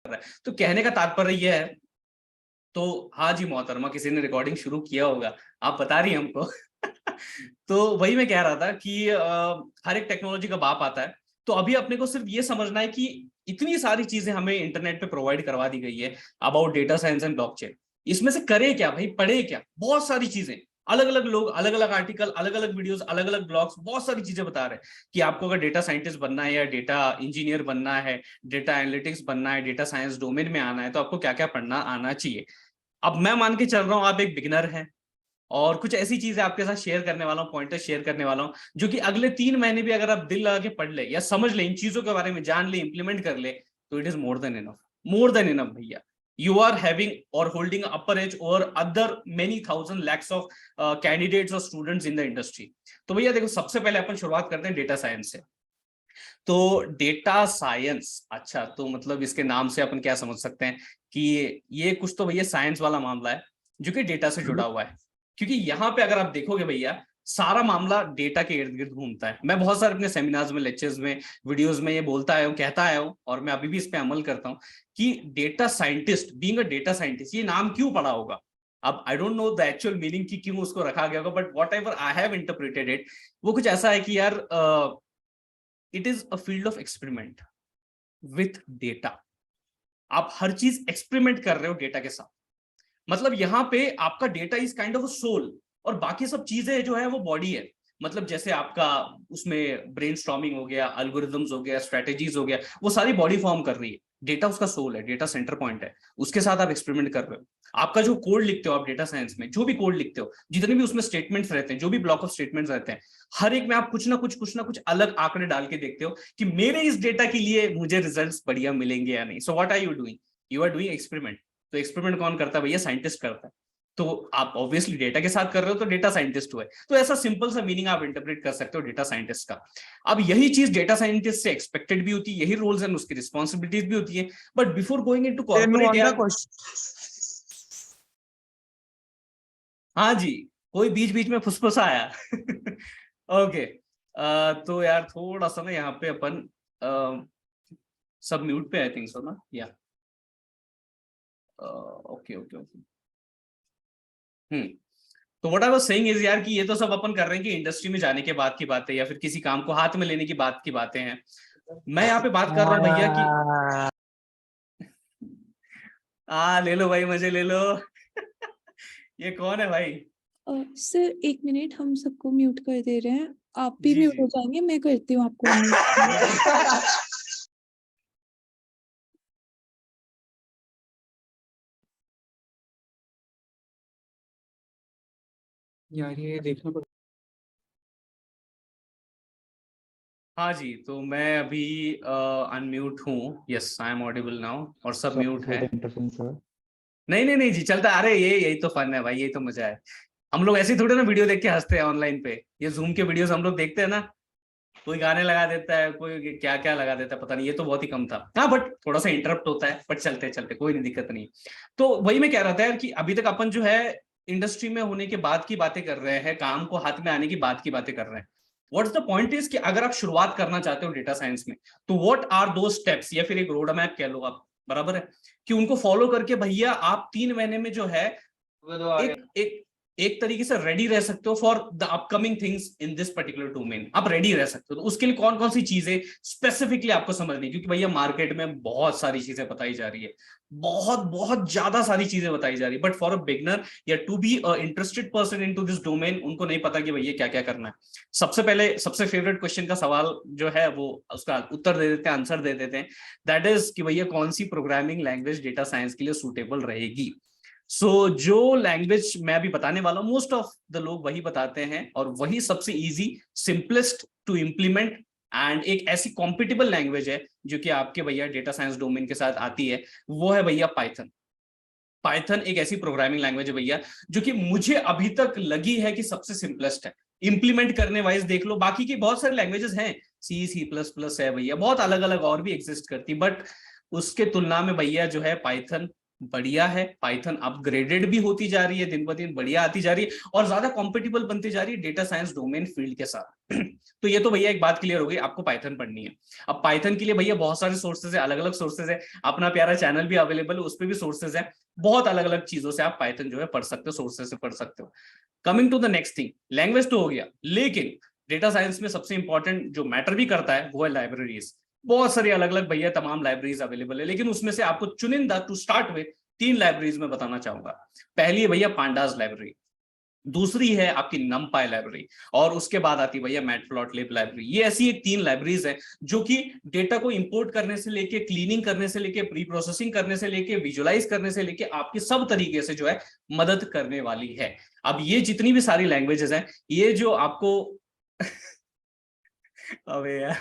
रहा है। तो कहने का तात्पर्य यह है, तो हाँ जी मोहतरमा, किसी ने रिकॉर्डिंग शुरू किया होगा, आप बता रही हैं हमको। तो वही मैं कह रहा था कि हर एक टेक्नोलॉजी का बाप आता है। तो अभी अपने को सिर्फ ये समझना है कि इतनी सारी चीजें हमें इंटरनेट पे प्रोवाइड करवा दी गई है about data science and blockchain. इसमें से करे क्या भाई, पढ़े क्या, बहुत सारी चीजें, अलग अलग लोग, अलग अलग आर्टिकल, अलग अलग वीडियोस, अलग अलग ब्लॉग्स, बहुत सारी चीजें बता रहे हैं कि आपको अगर डेटा साइंटिस्ट बनना है या डेटा इंजीनियर बनना है, डेटा एनालिटिक्स बनना है, डेटा साइंस डोमेन में आना है, तो आपको क्या क्या पढ़ना आना चाहिए। अब मैं मान के चल रहा हूँ आप एक बिगिनर हैं, और कुछ ऐसी चीजें आपके साथ शेयर करने वाला हूँ, पॉइंटर शेयर करने वाला हूँ, जो कि अगले 3 महीने भी अगर आप दिल लगा के पढ़ ले या समझ ले, इन चीजों के बारे में जान ले, इंप्लीमेंट कर ले, तो it is more than enough, more than enough भैया। यू आर हैविंग और होल्डिंग अपर एज और other many thousand lakhs of candidates और स्टूडेंट्स इन द इंडस्ट्री। तो भैया देखो, सबसे पहले अपन शुरुआत करते हैं डेटा साइंस से। तो डेटा साइंस, अच्छा, तो मतलब इसके नाम से अपन क्या समझ सकते हैं कि ये कुछ तो भैया साइंस वाला मामला है जो कि डेटा से जुड़ा हुआ है। क्योंकि यहाँ पे अगर आप देखोगे भैया, सारा मामला डेटा के इर्द गिर्द घूमता है। मैं बहुत सारे अपने सेमिनार्स में, लेक्चर्स में, वीडियोस में ये बोलता आया हूँ, कहता आया हूँ, और मैं अभी भी इस पे अमल करता हूँ कि data scientist, being a data scientist, ये नाम क्यों पड़ा होगा। अब I don't know the actual meaning की क्यों उसको रखा गया होगा, but what ever I have interpreted it, वो कुछ ऐसा है कि यार it is a field of experiment with data. आप हर चीज एक्सपेरिमेंट कर रहे हो डेटा के साथ। मतलब यहाँ पे आपका data is kind of soul, और बाकी सब चीजें जो है वो बॉडी है। मतलब जैसे आपका उसमें ब्रेनस्टॉर्मिंग हो गया, एल्गोरिथम्स हो गया, स्ट्रेटेजीज हो गया, वो सारी बॉडी फॉर्म कर रही है। डेटा उसका सोल है, डेटा सेंटर पॉइंट है, उसके साथ आप एक्सपेरिमेंट कर रहे हो। आपका जो कोड लिखते हो आप डेटा साइंस में, जो भी कोड लिखते हो, जितने भी उसमें स्टेटमेंट्स रहते हैं, जो भी ब्लॉक ऑफ स्टेटमेंट्स रहते हैं, हर एक में आप कुछ ना कुछ अलग आंकड़े डाल के देखते हो कि मेरे इस डेटा के लिए मुझे रिजल्ट्स बढ़िया मिलेंगे या नहीं। So what are you doing, you are doing experiment. तो एक्सपेरिमेंट कौन करता है भैया, साइंटिस्ट करता है। तो आप ऑब्वियसली डेटा के साथ कर रहे हो तो डेटा साइंटिस्ट हुए। तो ऐसा सिंपल सा मीनिंग आप इंटरप्रेट कर सकते हो डेटा साइंटिस्ट का। अब यही चीज डेटा साइंटिस्ट से एक्सपेक्टेड भी होती है, यही रोल्स एंड उसकी रिस्पॉन्सिबिलिटीज भी होती है। But before going into corporate यार, हाँ जी, कोई बीच बीच में फुसफुसा आया। ओके, तो यार थोड़ा सा ना यहाँ पे अपन सब म्यूट पे आई थिंक सो ना, या ओके ओके ओके। तो what I was saying is यार कि ये तो सब अपन कर रहे हैं कि इंडस्ट्री में जाने के बाद की बातें या फिर किसी काम को हाथ में लेने की बात की बातें हैं। मैं यहाँ पे बात कर रहा हूँ भैया कि ले लो भाई, मजे ले लो। ये कौन है भाई? सर 1 मिनट, हम सबको म्यूट कर दे रहे हैं। आप भी जी म्यूट जी। हो जाएंगे, मैं करती हूँ आपको unmute। यार ये देखना पड़ेगा। हाँ जी, तो मैं अभी अनम्यूट हूँ, yes I am audible now, और सब म्यूट है। नहीं नहीं नहीं जी, चलता, अरे ये यही तो फन है भाई, यही तो मजा है। हम लोग ऐसे ही थोड़े ना वीडियो देख के हंसते हैं ऑनलाइन पे, ये जूम के वीडियोस हम लोग देखते हैं ना, कोई गाने लगा देता है, कोई क्या क्या लगा देता है, पता नहीं, ये तो बहुत ही कम था। हाँ बट थोड़ा सा इंटरप्ट होता है, बट चलते चलते कोई नहीं, दिक्कत नहीं। तो वही मैं कह रहा था यार कि अभी तक अपन जो है इंडस्ट्री में होने के बाद की बातें कर रहे हैं, काम को हाथ में आने की बात की बातें कर रहे हैं। व्हाट्स द पॉइंट इज कि अगर आप शुरुआत करना चाहते हो डेटा साइंस में, तो व्हाट आर दो स्टेप्स, या फिर एक रोड मैप कह लो आप, बराबर है, कि उनको फॉलो करके भैया आप 3 महीने में जो है एक एक एक तरीके से रेडी रह सकते हो for the upcoming things in this particular domain. आप रेडी रह सकते हो। तो उसके लिए कौन कौन सी चीजें स्पेसिफिकली आपको समझनी है, क्योंकि भैया मार्केट में बहुत सारी चीजें बताई जा रही है, बहुत बहुत ज्यादा सारी चीजें बताई जा रही है, बट फॉर अ बिगनर या to be a interested person into this domain, उनको नहीं पता कि भैया क्या क्या करना है। सबसे पहले सबसे फेवरेट क्वेश्चन का सवाल जो है वो उसका उत्तर दे देते हैं, आंसर दे देते हैं, दैट इज कि भैया कौन सी प्रोग्रामिंग लैंग्वेज डेटा साइंस के लिए सूटेबल रहेगी। जो लैंग्वेज मैं अभी बताने वाला हूं, मोस्ट ऑफ द लोग वही बताते हैं, और वही सबसे easy, simplest to implement, and एक ऐसी कॉम्पिटेबल लैंग्वेज है जो कि आपके भैया डेटा साइंस डोमेन के साथ आती है, वो है भैया पाइथन। पाइथन एक ऐसी प्रोग्रामिंग लैंग्वेज है भैया जो कि मुझे अभी तक लगी है कि सबसे सिंपलेस्ट है। इंप्लीमेंट करने वाइज देख लो, बाकी की बहुत सारे लैंग्वेजेस हैं, सी प्लस प्लस है भैया, बहुत अलग अलग और भी एग्जिस्ट करती, बट उसके तुलना में भैया जो है पाइथन बढ़िया है, पाइथन अपग्रेडेड भी होती जा रही है, दिन ब दिन बढ़िया आती जा रही है और ज्यादा कॉम्पिटिबल बनती जा रही है डेटा साइंस डोमेन फील्ड के साथ। तो ये तो भैया एक बात क्लियर हो गई, आपको पाइथन पढ़नी है। अब पाइथन के लिए भैया बहुत सारे सोर्सेज है, अलग अलग सोर्सेज है, अपना प्यारा चैनल भी अवेलेबल है, उस पर भी सोर्सेज है, बहुत अलग अलग चीजों से आप पाइथन जो है पढ़ सकते हो, सोर्सेज से पढ़ सकते हो। Coming to the next thing, language तो हो गया, लेकिन डेटा साइंस में सबसे इंपॉर्टेंट जो मैटर भी करता है वो है लाइब्रेरीज। बहुत सारी अलग अलग भैया तमाम लाइब्रेरीज अवेलेबल है, लेकिन उसमें से आपको चुनिंदा टू स्टार्ट विद 3 लाइब्रेरीज में बताना चाहूंगा। पहली है भैया पांडास लाइब्रेरी, दूसरी है आपकी नमपाई लाइब्रेरी, और उसके बाद आती है भैया मैटप्लॉटलिब लाइब्रेरी। ये ऐसी एक 3 लाइब्रेरीज है जो कि डेटा को इंपोर्ट करने से लेके, क्लीनिंग करने से लेके, प्री प्रोसेसिंग करने से लेके, विजुअलाइज करने से लेके आपकी सब तरीके से जो है मदद करने वाली है। अब ये जितनी भी सारी लैंग्वेजेस हैं, ये जो आपको अबे यार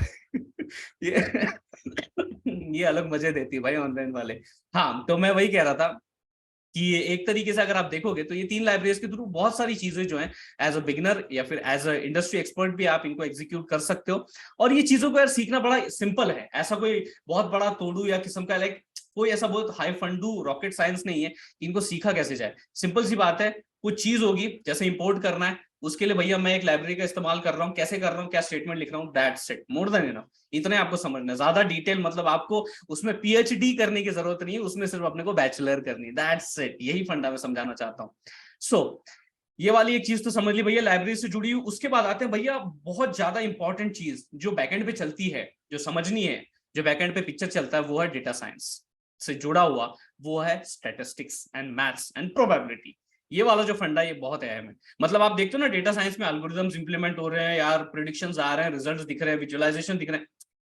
ये अलग मजे देती है भाई ऑनलाइन वाले। हाँ, तो मैं वही कह रहा था कि ये एक तरीके से अगर आप देखोगे तो ये 3 लाइब्रेरीज के थ्रू बहुत सारी चीजें जो हैं एज अ बिगिनर या फिर एज अ इंडस्ट्री एक्सपर्ट भी आप इनको एग्जीक्यूट कर सकते हो। और ये चीजों को यार सीखना बड़ा सिंपल है, ऐसा कोई बहुत बड़ा तोड़ू या किस्म का लाइक कोई ऐसा बहुत हाई फंडू रॉकेट साइंस नहीं है, इनको सीखा कैसे जाए। सिंपल सी बात है, कुछ चीज होगी जैसे इंपोर्ट करना है, उसके लिए भैया मैं एक लाइब्रेरी का इस्तेमाल कर रहा हूँ, कैसे कर रहा हूँ, क्या स्टेटमेंट लिख रहा हूँ, that's it, more than enough. इतने आपको समझना है, ज्यादा डिटेल मतलब आपको उसमें पीएचडी करने की जरूरत नहीं है, उसमें सिर्फ अपने को बैचलर करनी है, दैट्स इट। यही फंडा मैं समझाना चाहता हूँ। सो ये वाली एक चीज तो समझ ली भैया लाइब्रेरी से जुड़ी हुई। उसके बाद आते हैं भैया बहुत ज्यादा इंपॉर्टेंट चीज जो बैकएंड पे चलती है, जो समझनी है, जो बैकएंड पे पिक्चर चलता है, वो है डेटा साइंस से जुड़ा हुआ, वो है statistics and maths and probability. ये वाला जो फंडा ये बहुत अहम है। मतलब आप देखते हो ना डेटा साइंस में एल्गोरिथम्स इंप्लीमेंट हो रहे हैं यार, प्रेडिक्शंस आ रहे हैं, रिजल्ट्स दिख रहे हैं, विजुअलाइजेशन दिख रहे हैं,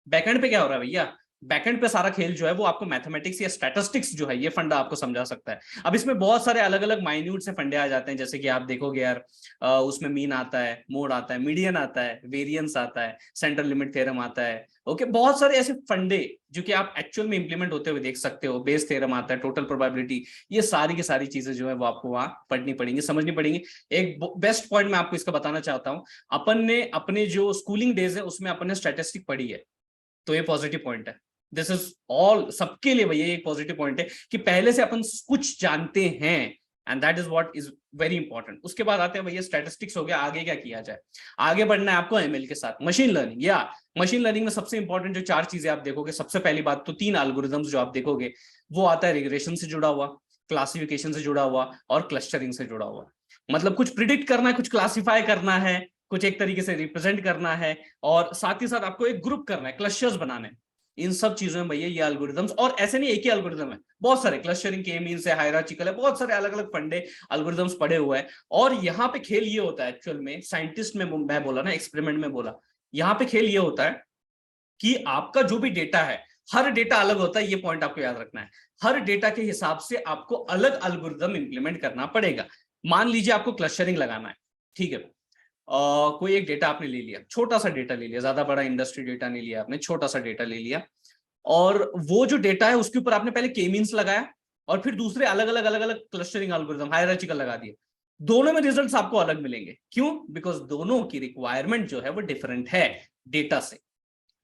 बैकएंड पे क्या हो रहा है भैया, बैकएंड पे सारा खेल जो है वो आपको मैथमेटिक्स या स्टैटिस्टिक्स जो है ये फंडा आपको समझा सकता है। अब इसमें बहुत सारे अलग अलग माइन्यूट से फंडे आ जाते हैं, जैसे कि आप देखोगे यार उसमें मीन आता है, मोड आता है, मीडियन आता है, वेरिएंस आता है, सेंट्रल लिमिट थ्योरम आता है। ओके, बहुत सारे ऐसे फंडे जो कि आप एक्चुअल में इंप्लीमेंट होते हुए देख सकते हो, बेस थ्योरम आता है, टोटल प्रोबेबिलिटी, ये सारी की सारी चीजें जो है वो आपको वहां पढ़नी पड़ेंगी, समझनी पड़ेंगी। एक बेस्ट पॉइंट मैं आपको इसका बताना चाहता हूँ, अपन ने अपने जो स्कूलिंग डेज है उसमें अपन ने स्टैटिस्टिक पढ़ी है, तो ये पॉजिटिव पॉइंट है। दिस इज ऑल, सबके लिए भैया एक पॉजिटिव पॉइंट है कि पहले से अपन कुछ जानते हैं, and that is what is very important. उसके बाद आते हैं भैया स्टैटिस्टिक्स हो गया, आगे क्या किया जाए, आगे बढ़ना है आपको एमएल के साथ, मशीन लर्निंग। या मशीन लर्निंग में सबसे इंपॉर्टेंट जो 4 चीजें आप देखोगे, सबसे पहली बात तो 3 एल्गोरिथम्स जो आप देखोगे, वो आता है रिग्रेशन से जुड़ा हुआ, क्लासिफिकेशन से जुड़ा हुआ और क्लस्टरिंग से जुड़ा हुआ। मतलब कुछ प्रिडिक्ट करना है, कुछ क्लासिफाई करना है, कुछ एक तरीके से रिप्रेजेंट करना है, और साथ ही साथ आपको एक ग्रुप करना है, क्लस्टर्स बनाने। इन सब चीजों में भैया ये एल्गोरिथम्स, और ऐसे नहीं एक ही एल्गोरिथम है, बहुत सारे क्लस्टरिंग, के मींस है, हायरार्चिकल है, बहुत सारे अलग अलग फंडे एल्गोरिथम्स पड़े हुए हैं। और यहाँ पे खेल ये होता है एक्चुअल में, साइंटिस्ट में मैं बोला ना, एक्सपेरिमेंट में बोला, यहाँ पे खेल ये होता है कि आपका जो भी डेटा है, हर डेटा अलग होता है, ये पॉइंट आपको याद रखना है। हर डेटा के हिसाब से आपको अलग एल्गोरिथम इंप्लीमेंट करना पड़ेगा। मान लीजिए आपको क्लस्टरिंग लगाना है, ठीक है, कोई एक डेटा आपने ले लिया, छोटा सा डेटा ले लिया, ज्यादा बड़ा इंडस्ट्री डेटा नहीं लिया आपने, छोटा सा डेटा ले लिया, और वो जो डेटा है उसके ऊपर आपने पहले के मींस लगाया, और फिर दूसरे अलग अलग क्लस्टरिंग एल्गोरिथम हायरार्चिकल लगा दिए। दोनों में रिजल्ट्स आपको अलग मिलेंगे, क्यों? बिकॉज दोनों की रिक्वायरमेंट जो है वो डिफरेंट है डेटा से।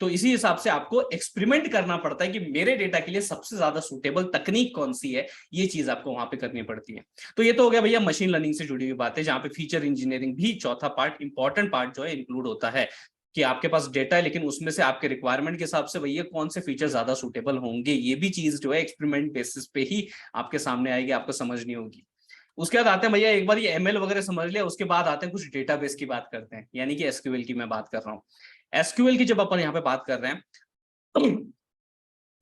तो इसी हिसाब से आपको एक्सपेरिमेंट करना पड़ता है कि मेरे डेटा के लिए सबसे ज्यादा सूटेबल तकनीक कौन सी है, ये चीज आपको वहां पे करनी पड़ती है। तो ये तो हो गया भैया मशीन लर्निंग से जुड़ी हुई बात है, जहां पे फीचर इंजीनियरिंग भी चौथा पार्ट, इंपॉर्टेंट पार्ट जो है इंक्लूड होता है, कि आपके पास डेटा है लेकिन उसमें से आपके रिक्वायरमेंट के हिसाब से भैया कौन से फीचर ज्यादा सूटेबल होंगे, ये भी चीज जो है एक्सपेरिमेंट बेसिस पे ही आपके सामने आएगी, आपको समझनी होगी। उसके बाद आते हैं भैया, एक बार ये एमएल वगैरह समझ लिया, उसके बाद आते हैं कुछ डेटाबेस की बात करते हैं, यानी कि एसक्यूएल की मैं बात कर रहा हूँ। एसक्यूएल की जब अपन यहाँ पे बात कर रहे हैं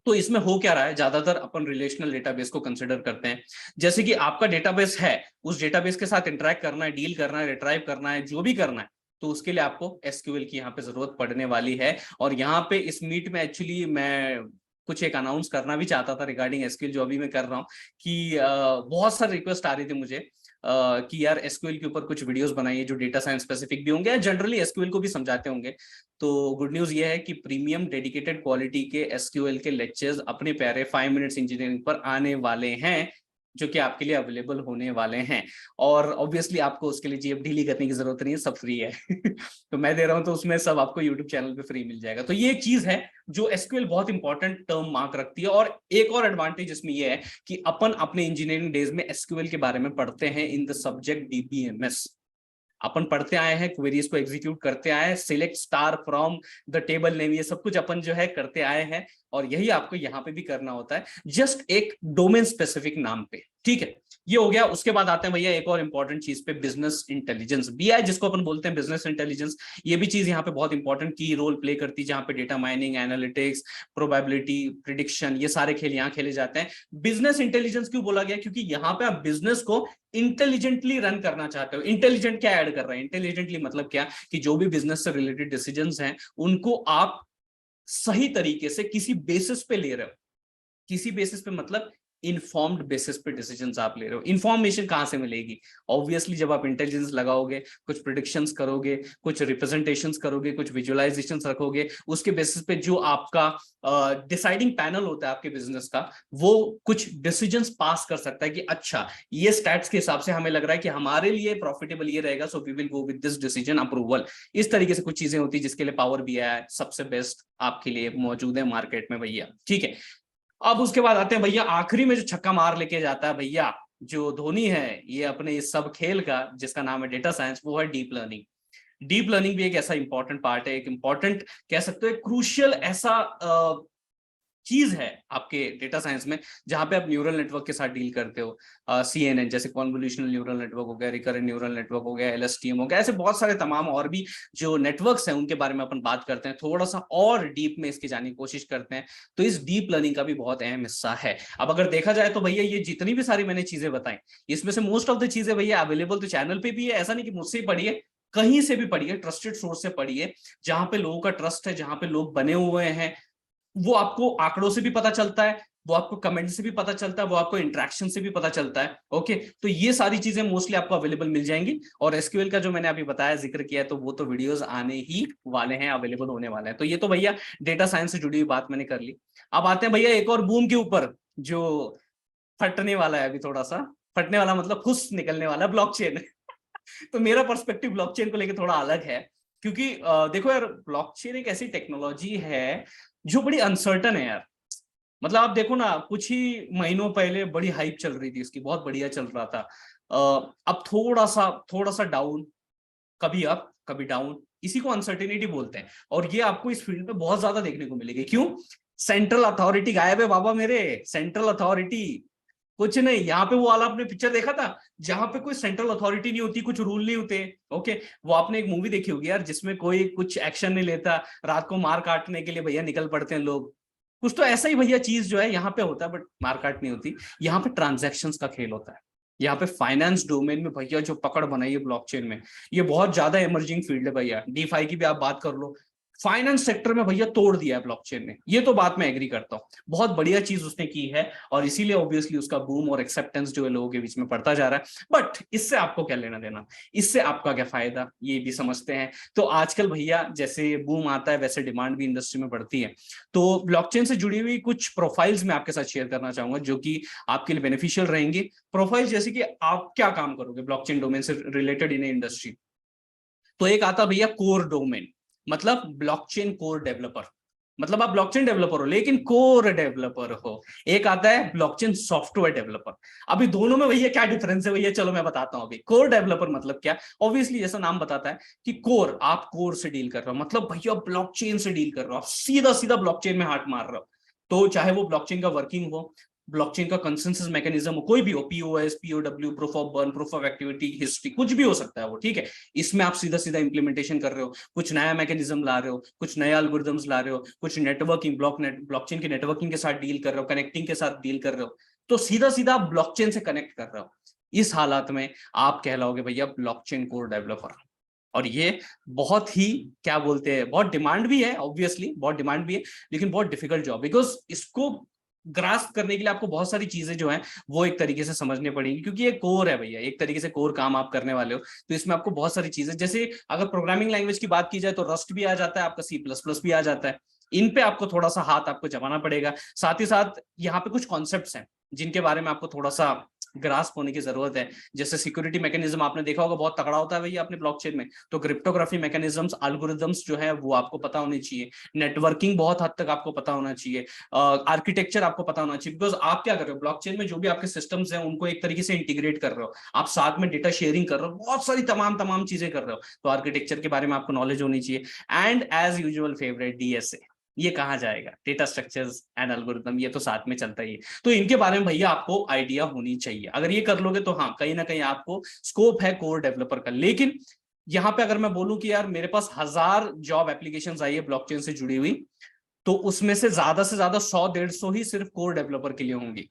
तो इसमें हो क्या रहा है, ज्यादातर अपन रिलेशनल डेटाबेस को कंसिडर करते हैं। जैसे कि आपका डेटाबेस है, उस डेटाबेस के साथ इंटरेक्ट करना है, डील करना है, रिट्राइव करना है, जो भी करना है, तो उसके लिए आपको एसक्यूएल की यहाँ पे जरूरत पड़ने वाली है। और यहाँ पे इस मीट में एक्चुअली मैं कुछ एक अनाउंस करना भी चाहता था रिगार्डिंग एसक्यूएल, जो अभी मैं कर रहा हूँ, कि बहुत सारे रिक्वेस्ट आ रही थी मुझे कि यार एसक्यूएल के ऊपर कुछ वीडियोस बनाइए जो डेटा साइंस स्पेसिफिक भी होंगे, जनरली एसक्यूएल को भी समझाते होंगे। तो गुड न्यूज ये है कि प्रीमियम डेडिकेटेड क्वालिटी के एसक्यूएल के लेक्चर्स अपने प्यारे 5 मिनट्स इंजीनियरिंग पर आने वाले हैं। जो कि आपके लिए अवेलेबल होने वाले हैं। और ऑब्वियसली आपको उसके लिए जीएफडीली करने की जरूरत नहीं है, सब फ्री है। तो मैं दे रहा हूं तो उसमें सब आपको यूट्यूब चैनल पे फ्री मिल जाएगा। तो ये एक चीज है जो एसक्यूएल बहुत इंपॉर्टेंट टर्म मार्क रखती है। और एक और एडवांटेज इसमें ये है कि अपन अपने इंजीनियरिंग डेज में एसक्यूएल के बारे में पढ़ते हैं इन द सब्जेक्ट डीबीएमएस। अपन पढ़ते आए हैं, क्वेरीज को एग्जीक्यूट करते आए हैं, select star from the table name, ये सब कुछ अपन जो है करते आए हैं। और यही आपको यहाँ पे भी करना होता है, जस्ट एक डोमेन स्पेसिफिक नाम पे। ठीक है, ये हो गया। उसके बाद आते हैं भैया एक और इंपॉर्टेंट चीज पे, बिजनेस इंटेलिजेंस, बीआई जिसको अपन बोलते हैं, बिजनेस इंटेलिजेंस। ये भी चीज यहाँ पे बहुत इंपॉर्टेंट की रोल प्ले करती है, जहाँ पे data mining, analytics, probability, prediction, ये सारे खेल यहाँ खेले जाते हैं। बिजनेस इंटेलिजेंस क्यों बोला गया? क्योंकि यहाँ पे आप बिजनेस को इंटेलिजेंटली रन करना चाहते हो। इंटेलिजेंट क्या ऐड कर रहे हैं? इंटेलिजेंटली मतलब क्या कि जो भी बिजनेस से रिलेटेड डिसीजंस हैं उनको आप सही तरीके से किसी बेसिस पे ले रहे हो। किसी बेसिस पे मतलब इन्फॉर्म्ड बेसिस पे डिसीजंस आप ले रहे हो। इन्फॉर्मेशन कहां से मिलेगी? ऑब्वियसली जब आप इंटेलिजेंस लगाओगे, कुछ प्रिडिक्शंस करोगे, कुछ रिप्रेजेंटेशंस करोगे, कुछ विजुअलाइजेशंस रखोगे, उसके बेसिस पे जो आपका डिसाइडिंग पैनल होता है आपके बिजनेस का, वो कुछ डिसीजंस पास कर सकता है कि अच्छा ये स्टैट्स के हिसाब से हमें लग रहा है कि हमारे लिए प्रॉफिटेबल ये रहेगा, so we will go with this decision approval. इस तरीके से कुछ चीजें होती है जिसके लिए पावर बीआई सबसे बेस्ट आपके लिए मौजूद है मार्केट में भैया। ठीक है, अब उसके बाद आते हैं भैया आखिरी में जो छक्का मार लेके जाता है भैया, जो धोनी है ये अपने इस सब खेल का, जिसका नाम है डेटा साइंस, वो है डीप लर्निंग। डीप लर्निंग भी एक ऐसा इंपॉर्टेंट पार्ट है, एक इंपॉर्टेंट कह सकते हो क्रूशियल ऐसा चीज है आपके डेटा साइंस में, जहां पे आप न्यूरल नेटवर्क के साथ डील करते हो। सीएनएन जैसे कॉन्वोल्यूशनल न्यूरल नेटवर्क हो गया, रिकरेंट न्यूरल नेटवर्क हो गया, एलएसटीएम हो गया, ऐसे बहुत सारे तमाम और भी जो नेटवर्क्स हैं उनके बारे में अपन बात करते हैं, थोड़ा सा और डीप में इसकी जाने की कोशिश करते हैं। तो इस डीप लर्निंग का भी बहुत अहम हिस्सा है। अब अगर देखा जाए तो भैया ये जितनी भी सारी मैंने चीजें बताई, इसमें से मोस्ट ऑफ द चीजें भैया अवेलेबल तो चैनल पे भी है, ऐसा नहीं कि मुझसे ही पढ़िए, कहीं से भी पढ़िए, ट्रस्टेड सोर्स से पढ़िए, जहां पे लोगों का ट्रस्ट है, जहां पे लोग बने हुए हैं। वो आपको आंकड़ों से भी पता चलता है, वो आपको कमेंट से भी पता चलता है, वो आपको इंटरेक्शन से भी पता चलता है। ओके, तो ये सारी चीजें मोस्टली आपको अवेलेबल मिल जाएंगी। और एसक्यूएल का जो मैंने अभी बताया, जिक्र किया, तो वो तो वीडियोस आने ही वाले हैं, अवेलेबल होने वाले हैं। तो ये तो भैया डेटा साइंस से जुड़ी हुई बात मैंने कर ली। अब आते हैं भैया एक और बूम के ऊपर जो फटने वाला है, अभी थोड़ा सा फटने वाला मतलब खुश निकलने वाला, ब्लॉकचेन। तो मेरा पर्सपेक्टिव ब्लॉकचेन को लेकर थोड़ा अलग है, क्योंकि देखो यार, ब्लॉकचेन एक ऐसी टेक्नोलॉजी है जो बड़ी अनसर्टन है यार। मतलब आप देखो ना, कुछ ही महीनों पहले बड़ी हाइप चल रही थी इसकी, बहुत बढ़िया चल रहा था। अब थोड़ा सा डाउन, कभी अप कभी डाउन, इसी को अनसर्टेनिटी बोलते हैं। और ये आपको इस फील्ड में बहुत ज्यादा देखने को मिलेगी। क्यों? सेंट्रल अथॉरिटी गायब है बाबा मेरे, सेंट्रल अथॉरिटी कुछ नहीं। यहाँ पे वो वाला आपने पिक्चर देखा था जहां पे कोई सेंट्रल अथॉरिटी नहीं होती, कुछ रूल नहीं होते। ओके, वो आपने एक मूवी देखी होगी यार, जिसमें कोई कुछ एक्शन नहीं लेता, रात को मार काटने के लिए भैया निकल पड़ते हैं लोग। कुछ तो ऐसा ही भैया चीज जो है यहाँ पे होता है, बट मार काट नहीं होती। यहाँ पे ट्रांजैक्शंस का खेल होता है। यहाँ पे फाइनेंस डोमेन में भैया जो पकड़ बनाई है ब्लॉकचेन में, ये बहुत ज्यादा इमर्जिंग फील्ड है भैया। डीफाई की भी आप बात कर लो, फाइनेंस सेक्टर में भैया तोड़ दिया है ब्लॉकचेन ने, ये तो बात मैं एग्री करता हूँ। बहुत बढ़िया चीज उसने की है, और इसीलिए ऑब्वियसली उसका बूम और एक्सेप्टेंस जो है लोगों के बीच में बढ़ता जा रहा है। बट इससे आपको क्या लेना देना, इससे आपका क्या फायदा, ये भी समझते हैं। तो आजकल भैया जैसे बूम आता है, वैसे डिमांड भी इंडस्ट्री में बढ़ती है। तो ब्लॉकचेन से जुड़ी हुई कुछ प्रोफाइल्स मैं आपके साथ शेयर करना चाहूंगा, जो कि आपके लिए बेनिफिशियल रहेंगे। प्रोफाइल जैसे कि आप क्या काम करोगे ब्लॉकचेन डोमेन से रिलेटेड इन इंडस्ट्री। तो एक आता भैया कोर डोमेन, मतलब ब्लॉकचेन कोर डेवलपर, मतलब आप ब्लॉकचेन डेवलपर हो लेकिन कोर डेवलपर हो। एक आता है ब्लॉकचेन सॉफ्टवेयर डेवलपर। अभी दोनों में भैया क्या डिफरेंस है भैया, चलो मैं बताता हूं। अभी कोर डेवलपर मतलब क्या, ऑब्वियसली जैसा नाम बताता है कि कोर, आप कोर से डील कर रहे हो, मतलब भैया ब्लॉकचेन से डील कर रहे हो, आप सीधा सीधा ब्लॉकचेन में हाथ मार रहे हो। तो चाहे वो ब्लॉकचेन का वर्किंग हो, ब्लॉकचेन का कंसेंसस मैकेनिज्म हो, कोई भी हो, POS, POW, proof of burn, proof of activity, history, कुछ भी हो सकता है वो। ठीक है, इसमें आप सीधा सीधा इंप्लीमेंटेशन कर रहे हो, कुछ नया मैकेनिज्म ला रहे हो, कुछ नए एल्गोरिथम्स ला रहे हो, कुछ नेटवर्किंग, ब्लॉकचेन की नेटवर्किंग के साथ डील कर रहे हो, कनेक्टिंग के साथ डील कर रहे हो। तो सीधा सीधा आप ब्लॉकचेन से कनेक्ट कर रहे हो। इस हालात में आप कहलाओगे भैया ब्लॉकचेन कोर डेवलपर। और ये बहुत ही क्या बोलते हैं, बहुत डिमांड भी है, ऑब्वियसली बहुत डिमांड भी है, लेकिन बहुत डिफिकल्ट जॉब, बिकॉज इसको ग्रास्प करने के लिए आपको बहुत सारी चीजें जो हैं वो एक तरीके से समझनी पड़ेगी, क्योंकि ये कोर है भैया, एक तरीके से कोर काम आप करने वाले हो। तो इसमें आपको बहुत सारी चीजें, जैसे अगर प्रोग्रामिंग लैंग्वेज की बात की जाए तो रस्ट भी आ जाता है, आपका C++ भी आ जाता है। इन पे आपको थोड़ा सा हाथ आपको जमाना पड़ेगा। साथ ही साथ यहाँ पे कुछ कॉन्सेप्ट्स हैं जिनके बारे में आपको थोड़ा सा ग्रास्प होने की जरूरत है। जैसे सिक्योरिटी मैकेनिज्म आपने देखा होगा बहुत तगड़ा होता है भैया अपने ब्लॉकचेन में, तो क्रिप्टोग्राफी मैकेनिज्म्स, एल्गोरिदम्स जो है वो आपको पता होनी चाहिए, नेटवर्किंग बहुत हद तक आपको पता होना चाहिए, आर्किटेक्चर आपको पता होना चाहिए। बिकॉज आप क्या कर रहे हो ब्लॉकचेन में, जो भी आपके सिस्टम्स हैं उनको एक तरीके से इंटीग्रेट कर रहे हो, आप साथ में डेटा शेयरिंग कर रहे हो, बहुत सारी तमाम चीजें कर रहे हो, तो आर्किटेक्चर के बारे में आपको नॉलेज होनी चाहिए। And as usual favourite DSA, ये कहाँ जाएगा, डेटा स्ट्रक्चर्स एंड एल्गोरिथम, ये तो साथ में चलता ही है। तो इनके बारे में भैया आपको आइडिया होनी चाहिए। अगर ये कर लोगे तो हाँ कहीं ना कहीं आपको स्कोप है कोर डेवलपर का। लेकिन यहाँ पे अगर मैं बोलूं कि यार मेरे पास 1000 जॉब एप्लीकेशंस आई है ब्लॉकचेन से जुड़ी हुई, तो उसमें से ज्यादा 100-150 ही सिर्फ कोर डेवलपर के लिए होंगी।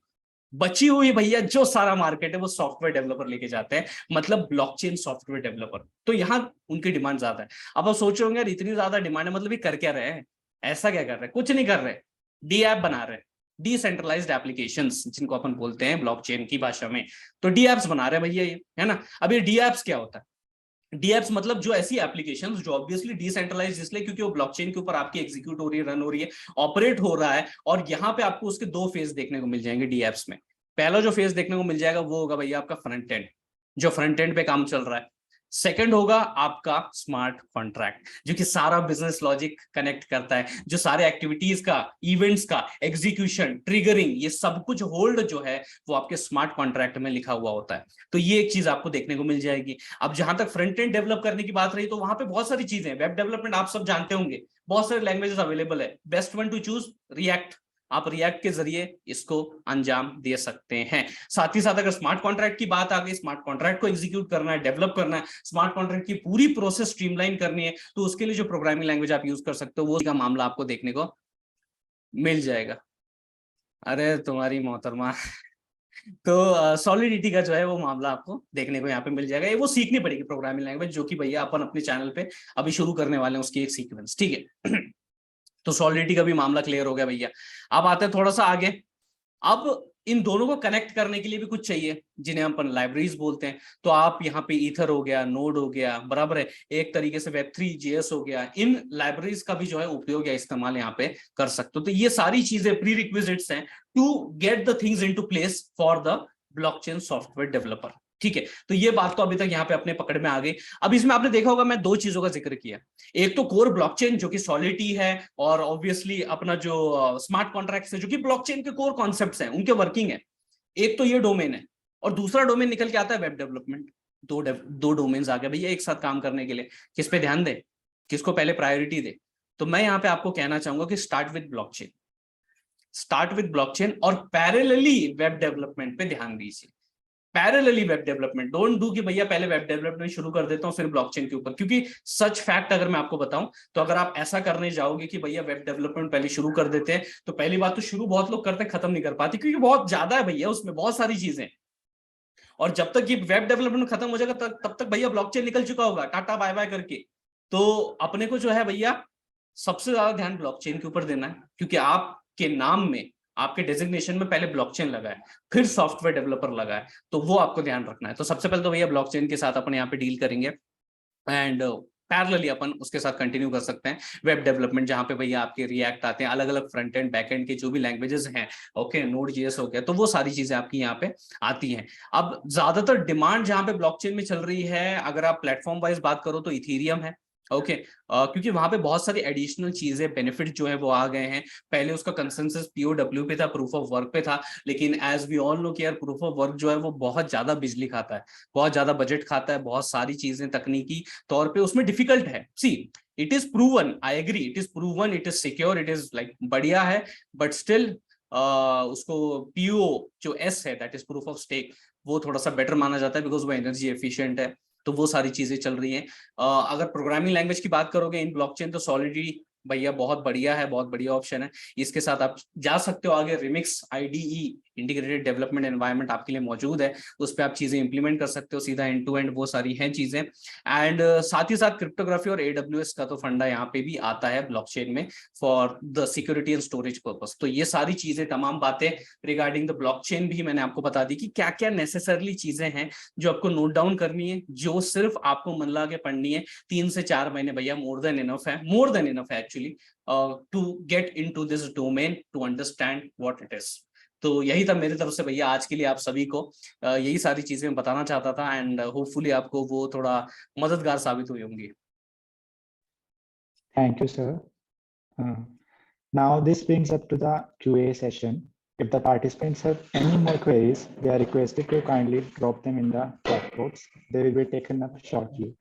बची हुई भैया जो सारा मार्केट है वो सॉफ्टवेयर डेवलपर लेके जाते हैं, मतलब ब्लॉकचेन सॉफ्टवेयर डेवलपर। तो यहाँ उनकी डिमांड ज्यादा है। अब आप सोच रहे होंगे यार इतनी ज्यादा डिमांड है, मतलब ये कर क्या रहे हैं, ऐसा क्या कर रहे हैं, कुछ नहीं कर रहे, डी ऐप बना रहे हैं, डिसेंट्रलाइज्ड एप्लीकेशंस जिनको अपन बोलते हैं ब्लॉकचेन की भाषा में, तो डी एप्स बना रहे हैं भैया ये, है ना। अब ये डी एप्स क्या होता है, डीएप्स मतलब जो ऐसी एप्लीकेशंस जो ऑब्वियसली डिसेंट्रलाइज्ड इसलिए क्योंकि वो ब्लॉकचेन के ऊपर आपकी एग्जीक्यूट हो रही है, रन हो रही है, ऑपरेट हो रहा है। और यहाँ पे आपको उसके दो फेज देखने को मिल जाएंगे डीएप्स में। पहला जो फेज देखने को मिल जाएगा वो होगा भैया आपका फ्रंट एंड, जो फ्रंट एंड पे काम चल रहा है। सेकंड होगा आपका स्मार्ट कॉन्ट्रैक्ट, जो कि सारा बिजनेस लॉजिक कनेक्ट करता है, जो सारे एक्टिविटीज का, इवेंट्स का एग्जीक्यूशन, ट्रिगरिंग, ये सब कुछ होल्ड जो है वो आपके स्मार्ट कॉन्ट्रैक्ट में लिखा हुआ होता है। तो ये एक चीज आपको देखने को मिल जाएगी। अब जहां तक फ्रंट एंड डेवलप करने की बात रही, तो वहां पे बहुत सारी चीजें, वेब डेवलपमेंट आप सब जानते होंगे, बहुत सारे लैंग्वेजेस अवेलेबल है। Best one two choose react, आप रिएक्ट के जरिए इसको अंजाम दे सकते हैं। साथ ही साथ अगर स्मार्ट कॉन्ट्रैक्ट की बात आ गई, स्मार्ट कॉन्ट्रैक्ट को एग्जीक्यूट करना है, डेवलप करना है, स्मार्ट कॉन्ट्रैक्ट की पूरी प्रोसेस स्ट्रीमलाइन करनी है, तो उसके लिए जो प्रोग्रामिंग लैंग्वेज आप यूज कर सकते हो वो का मामला आपको देखने को मिल जाएगा। अरे तुम्हारी मोहतरमा तो सॉलिडिटी का जो है वो मामला आपको देखने को यहाँ पे मिल जाएगा। ये वो सीखनी पड़ेगी प्रोग्रामिंग लैंग्वेज, जो कि भैया अपन अपने चैनल पे अभी शुरू करने वाले हैं उसकी एक सीक्वेंस, ठीक है। तो सॉलिडिटी का भी मामला क्लियर हो गया भैया। अब आते हैं थोड़ा सा आगे। अब इन दोनों को कनेक्ट करने के लिए भी कुछ चाहिए जिन्हें अपन लाइब्रेरीज बोलते हैं। तो आप यहाँ पे ईथर हो गया, नोड हो गया, बराबर है, एक तरीके से Web3 JS हो गया, इन लाइब्रेरीज का भी जो है उपयोग या इस्तेमाल यहाँ पे कर सकते हो। तो ये सारी चीजें प्री रिक्विजिट्स हैं to get the things into place for the blockchain software developer, ठीक है। तो ये बात तो अभी तक यहाँ पे अपने पकड़ में आ गई। अब इसमें आपने देखा होगा मैं दो चीजों का जिक्र किया, एक तो कोर ब्लॉकचेन जो कि सॉलिडिटी है, और ऑब्वियसली अपना जो स्मार्ट कॉन्ट्रैक्ट्स है जो कि ब्लॉकचेन के कोर कॉन्सेप्ट्स हैं, उनके वर्किंग है। एक तो ये डोमेन है, और दूसरा डोमेन निकल के आता है वेब डेवलपमेंट। दो डोमेन्स आ गए भैया एक साथ काम करने के लिए। किस पे ध्यान दे, किसको पहले प्रायोरिटी दे? तो मैं यहाँ पे आपको कहना चाहूंगा कि start with blockchain, start with blockchain, और पैरेलली वेब डेवलपमेंट पे ध्यान दीजिए। Parallelly web development, don't do कि भैया पहले वेब डेवलपमेंट शुरू कर देता हूं फिर ब्लॉकचेन के ऊपर, क्योंकि सच फैक्ट अगर मैं आपको बताऊं तो अगर आप ऐसा करने जाओगे कि भैया वेब डेवलपमेंट पहले शुरू कर देते हैं, तो पहली बात तो शुरू बहुत लोग करते हैं, खत्म नहीं कर पाते, क्योंकि बहुत ज्यादा है भैया, उसमें बहुत सारी चीजें। और जब तक ये वेब डेवलपमेंट खत्म हो जाएगा तब तक भैया ब्लॉकचेन निकल चुका होगा, टाटा बाय बाय करके। तो अपने को जो है भैया सबसे ज्यादा ध्यान ब्लॉकचेन के ऊपर देना है, क्योंकि आपके नाम में, आपके डेजिग्नेशन में पहले ब्लॉकचेन लगा है, फिर सॉफ्टवेयर डेवलपर लगा है, तो वो आपको ध्यान रखना है। तो सबसे पहले तो भैया ब्लॉकचेन के साथ अपन यहाँ पे डील करेंगे, एंड पैरेलली अपन उसके साथ कंटिन्यू कर सकते हैं वेब डेवलपमेंट, जहां पे भैया आपके रिएक्ट आते हैं, अलग अलग फ्रंट एंड बैक एंड के जो भी लैंग्वेजेस हैं, ओके, नोड जेएस हो गया, तो वो सारी चीजें आपकी यहाँ पे आती हैं। अब ज्यादातर डिमांड जहां पे ब्लॉकचेन में चल रही है, अगर आप प्लेटफॉर्म वाइज बात करो तो इथेरियम है, ओके, क्योंकि वहां पे बहुत सारी एडिशनल चीजें, बेनिफिट जो है वो आ गए हैं। पहले उसका कंसेंसस POW पे था, प्रूफ ऑफ वर्क पे था, लेकिन एज वी ऑल नो कि यार प्रूफ ऑफ वर्क जो है वो बहुत ज्यादा बिजली खाता है, बहुत ज्यादा बजट खाता है, बहुत सारी चीजें तकनीकी तौर पे उसमें डिफिकल्ट है। See, it is proven, I agree, it is proven, it is secure, it is like बढ़िया है, बट स्टिल उसको PO जो S है, that is proof of stake, वो थोड़ा सा बेटर माना जाता है, बिकॉज वो एनर्जी एफिशिएंट है। तो वो सारी चीजें चल रही हैं। अगर प्रोग्रामिंग लैंग्वेज की बात करोगे इन ब्लॉकचेन, तो सॉलिडिटी भैया बहुत बढ़िया है, बहुत बढ़िया ऑप्शन है। इसके साथ आप जा सकते हो आगे, remix IDE, integrated development environment आपके लिए मौजूद है, उस पर आप चीजें इंप्लीमेंट कर सकते हो सीधा एंड टू एंड, वो सारी हैं चीजें। एंड साथ ही साथ क्रिप्टोग्राफी और AWS का तो फंडा यहाँ पे भी आता है ब्लॉकचेन में for the security and storage purpose. तो ये सारी चीजें, तमाम बातें रिगार्डिंग द ब्लॉकचेन भी मैंने आपको बता दी कि क्या क्या नेसेसरली चीजें हैं जो आपको नोट डाउन करनी है, जो सिर्फ आपको मन लगा के पढ़नी है। 3 से 4 महीने भैया मोर देन इनफ है, मोर देन इनफ है actually, to get into this domain, to understand what it is. तो यही था मेरी तरफ से भैया आज के लिए आप सभी को, यही सारी चीजें मैं बताना चाहता था एंड होपफुली आपको वो थोड़ा मददगार साबित हुई होंगी। Thank you, sir. Now this brings up to the QA session. If the participants have any more queries, they are requested to kindly drop them in the chat box. They will be taken up shortly.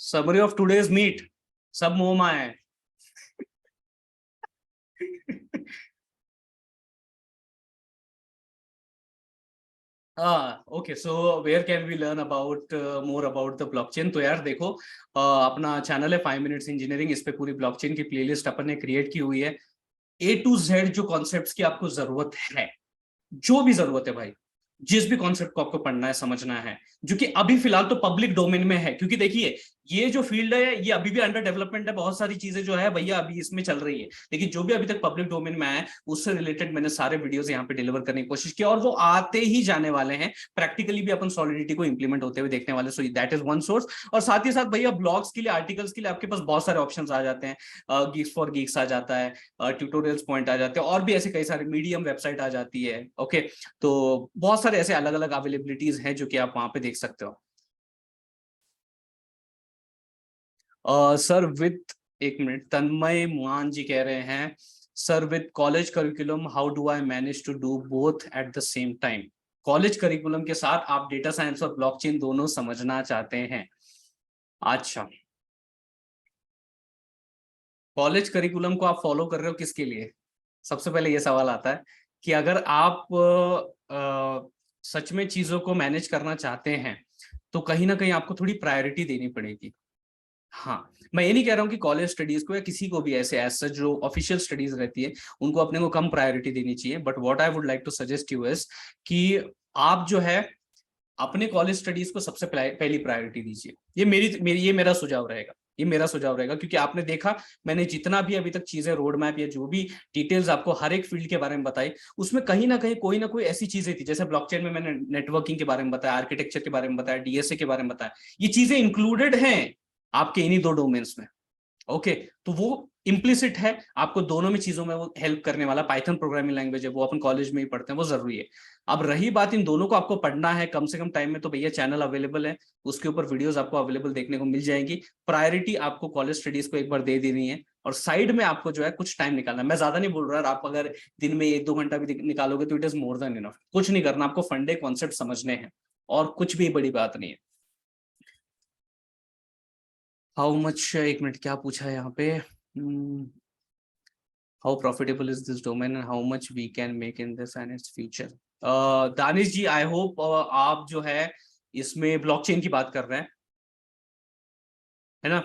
Summary of today's meet, सब मुंह में है। Okay, so where can we learn about more about the blockchain. तो यार देखो, अपना channel है 5 minutes engineering, इस पे पूरी ब्लॉकचेन की प्लेलिस्ट अपन ने क्रिएट की हुई है। A to Z जो कॉन्सेप्ट्स की आपको जरूरत है, जो भी जरूरत है भाई, जिस भी कॉन्सेप्ट को आपको पढ़ना है समझना है, जो कि अभी फिलहाल तो पब्लिक डोमेन में है, क्योंकि देखिए ये जो फील्ड है ये अभी भी अंडर डेवलपमेंट है, बहुत सारी चीजें जो है भैया अभी इसमें चल रही है, लेकिन जो भी अभी तक पब्लिक डोमेन में आया उससे रिलेटेड मैंने सारे वीडियोस यहाँ पे डिलीवर करने की कोशिश की और वो आते ही जाने वाले हैं। प्रैक्टिकली भी अपन सॉलिडिटी को इंप्लीमेंट होते हुए देखने वाले, so that is one source. और साथ ही साथ भैया ब्लॉग्स के लिए, आर्टिकल्स के लिए आपके पास बहुत सारे ऑप्शंस आ जाते हैं, गीक्स फॉर गीक्स आ जाता है, ट्यूटोरियल्स पॉइंट आ जाते हैं, और भी ऐसे कई सारे, मीडियम वेबसाइट आ जाती है। ओके, तो बहुत सारे ऐसे अलग अलग अवेलेबिलिटीज हैं जो कि आप वहां पे देख सकते हो। सर विथ, एक मिनट, तन्मय मान जी कह रहे हैं, sir with college curriculum how do I manage to do both at the same time. College curriculum के साथ आप डेटा साइंस और ब्लॉकचेन दोनों समझना चाहते हैं। अच्छा, कॉलेज करिकुलम को आप फॉलो कर रहे हो किसके लिए? सबसे पहले ये सवाल आता है कि अगर आप सच में चीजों को मैनेज करना चाहते हैं तो कहीं ना कहीं आपको थोड़ी प्रायोरिटी देनी पड़ेगी। हाँ, मैं ये नहीं कह रहा हूँ कि कॉलेज स्टडीज को या किसी को भी ऐसे ऐसा जो ऑफिशियल स्टडीज रहती है उनको अपने को कम प्रायोरिटी देनी चाहिए, but what I would like to suggest you is कि आप जो है अपने कॉलेज स्टडीज को सबसे पहली प्रायोरिटी दीजिए। ये मेरा सुझाव रहेगा, ये मेरा सुझाव रहेगा, क्योंकि आपने देखा मैंने जितना भी अभी तक चीजें, रोड मैप या जो भी डिटेल्स आपको हर एक फील्ड के बारे में बताई, उसमें कहीं ना कहीं कोई ना कोई ऐसी चीजें थी, जैसे ब्लॉकचेन में मैंने नेटवर्किंग के बारे में बताया, आर्किटेक्चर के बारे में बताया, डीएसए के बारे में बताया, ये चीजें इंक्लूडेड हैं आपके इन्हीं दो डोमेन्स में। ओके, तो वो इम्प्लिसिट है, आपको दोनों में चीजों में वो हेल्प करने वाला पाइथन प्रोग्रामिंग लैंग्वेज है, वो अपन कॉलेज में ही पढ़ते हैं, वो जरूरी है। अब रही बात इन दोनों को आपको पढ़ना है कम से कम टाइम में, तो भैया चैनल अवेलेबल है, उसके ऊपर वीडियोस आपको अवेलेबल देखने को मिल जाएंगी। प्रायोरिटी आपको कॉलेज स्टडीज को एक बार दे देनी है और साइड में आपको जो है कुछ टाइम निकालना है। मैं ज्यादा नहीं बोल रहा, आप अगर दिन में 1-2 घंटा भी निकालोगे तो it is more than enough. कुछ नहीं करना, आपको फंडे कॉन्सेप्ट समझने हैं और कुछ भी बड़ी बात नहीं है। हाउ मच, एक मिनट, क्या पूछा है यहाँ पे, how profitable is this domain and how much we can make in this and its future. Danish ji, I hope आप जो है इसमें ब्लॉकचेन की बात कर रहे हैं, है ना?